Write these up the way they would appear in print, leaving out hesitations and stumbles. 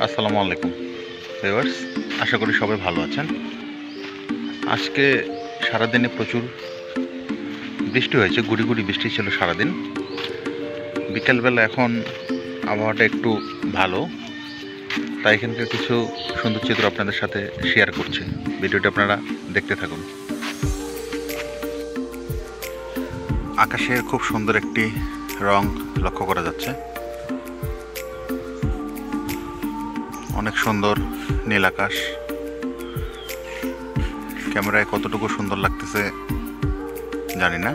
আসসালামু আলাইকুম ভিউয়ার্স, আশা করি সবাই ভালো আছেন। আজকে সারাদিনে প্রচুর বৃষ্টি হয়েছে, গুড়ি গুড়ি বৃষ্টি ছিল সারাদিন। বিকেলবেলা এখন আবহাওয়াটা একটু ভালো, তাই এখানকার কিছু সুন্দর চিত্র আপনাদের সাথে শেয়ার করছি। ভিডিওটি আপনারা দেখতে থাকুন। আকাশের খুব সুন্দর একটি রং লক্ষ্য করা যাচ্ছে, অনেক সুন্দর নীল আকাশ। ক্যামেরায় কতটুকু সুন্দর লাগতেছে জানি না।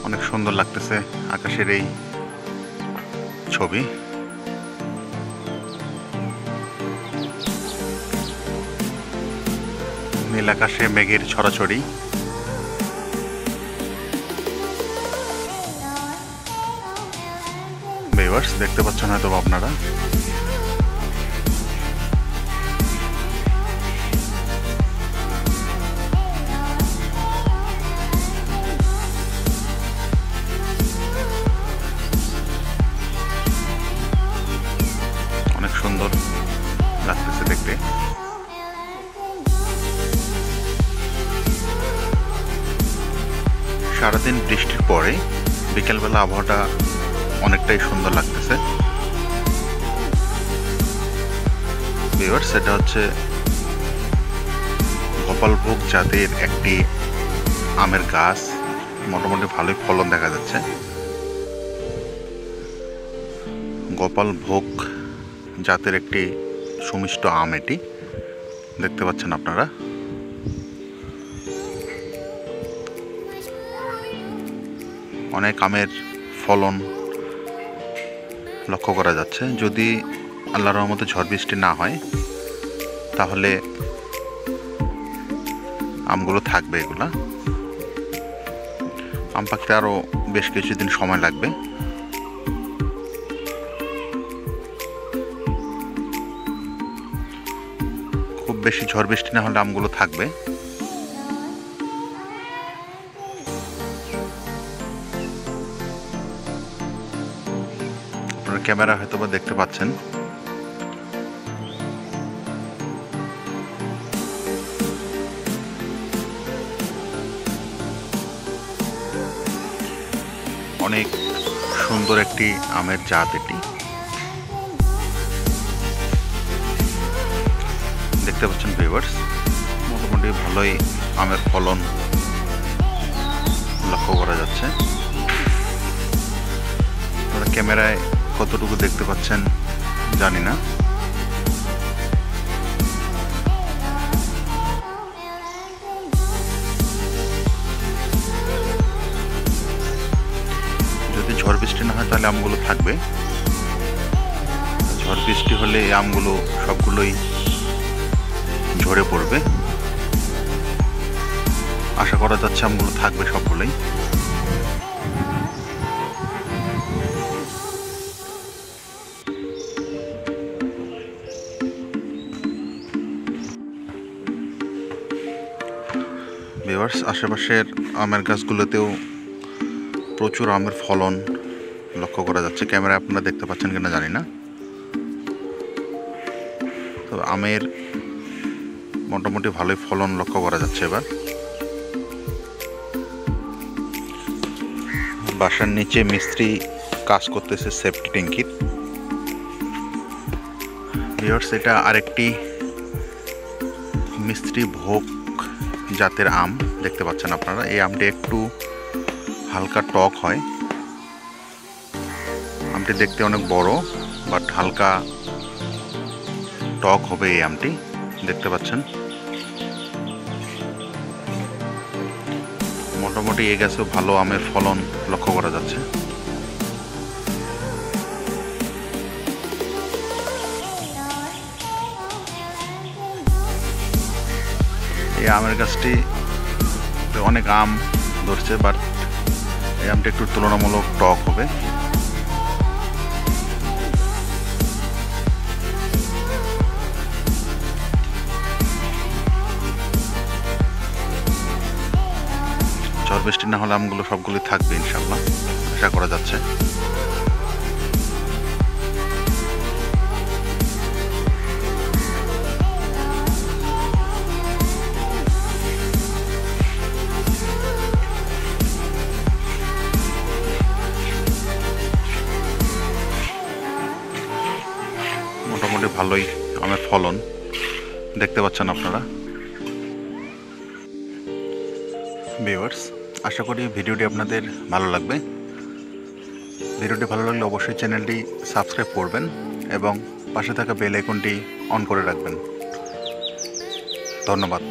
অনেক সুন্দর লাগতেছে আকাশের এই ছবি। নীল আকাশে মেঘের ছড়াছড়ি। ভিউয়ার্স, দেখতে পাচ্ছেন হয়তো আপনারা। অনেক সুন্দর লাগতেছে দেখতে। সারাদিন বৃষ্টির পরে বিকেলবেলা আবহাওয়াটা অনেকটাই সুন্দর লাগতেছে। ভিউয়ার্স, এটা হচ্ছে গোপালভোগ জাতের একটি আমের গাছ। মোটামুটি ভালোই ফলন দেখা যাচ্ছে। গোপালভোগ জাতের একটি সুমিষ্ট আম, এটি দেখতে পাচ্ছেন আপনারা। অনেক আমের ফলন লক্ষ্য করা যাচ্ছে। যদি আল্লাহর রহমতে ঝড় বৃষ্টি না হয় তাহলে আমগুলো থাকবে। এগুলা আম পাকতে আরও বেশ কিছুদিন সময় লাগবে। খুব বেশি ঝড় বৃষ্টি না হলে আমগুলো থাকবে। আপনারা ক্যামেরা হয়তো বা দেখতে পাচ্ছেন। অনেক সুন্দর একটি আমের জাত এটি। দেখতে পাচ্ছেন ভিউয়ার্স, মোটামুটি ভালোই আমের ফলন লক্ষ্য করা যাচ্ছে। আপনারা ক্যামেরায় কতটুকু দেখতে পাচ্ছেন জানি না। যদি ঝড় বৃষ্টি না হয় তাহলে আমগুলো থাকবে। ঝড় বৃষ্টি হলে এই আমগুলো সবগুলোই ঝরে পড়বে। আশা করা যাচ্ছে আমগুলো থাকবে সবগুলোই। ভিউয়ার্স, আশেপাশের আমের গাছগুলোতেও প্রচুর আমের ফলন লক্ষ্য করা যাচ্ছে। ক্যামেরায় আপনারা দেখতে পাচ্ছেন কিনা জানি না। তো আমের মোটামুটি ভালোই ফলন লক্ষ্য করা যাচ্ছে। এবার বাসার নিচে মিস্ত্রি কাজ করতেছে সেফটি ট্যাঙ্কির। ভিউয়ার্স, এটা আরেকটি মিস্ত্রি ভোগ জাতের আম দেখতে পাচ্ছেন আপনারা। এই আমটি একটু হালকা টক হয়। আমটি দেখতে অনেক বড়, বাট হালকা টক হবে এই আমটি, দেখতে পাচ্ছেন। মোটামুটি এই গাছেও ভালো আমের ফলন লক্ষ্য করা যাচ্ছে। এই আমের গাছটি অনেক আম ধরছে, বাট এই আমটি একটু তুলনামূলক টক হবে। ঝড় বৃষ্টি না হলে আমগুলো সবগুলোই থাকবে ইনশাল্লাহ, আশা করা যাচ্ছে। মোটামুটি ভালোই আমের ফলন দেখতে পাচ্ছেন আপনারা। ভিউয়ার্স, আশা করি ভিডিওটি আপনাদের ভালো লাগবে। ভিডিওটি ভালো লাগলে অবশ্যই চ্যানেলটি সাবস্ক্রাইব করবেন এবং পাশে থাকা বেল আইকনটি অন করে রাখবেন। ধন্যবাদ।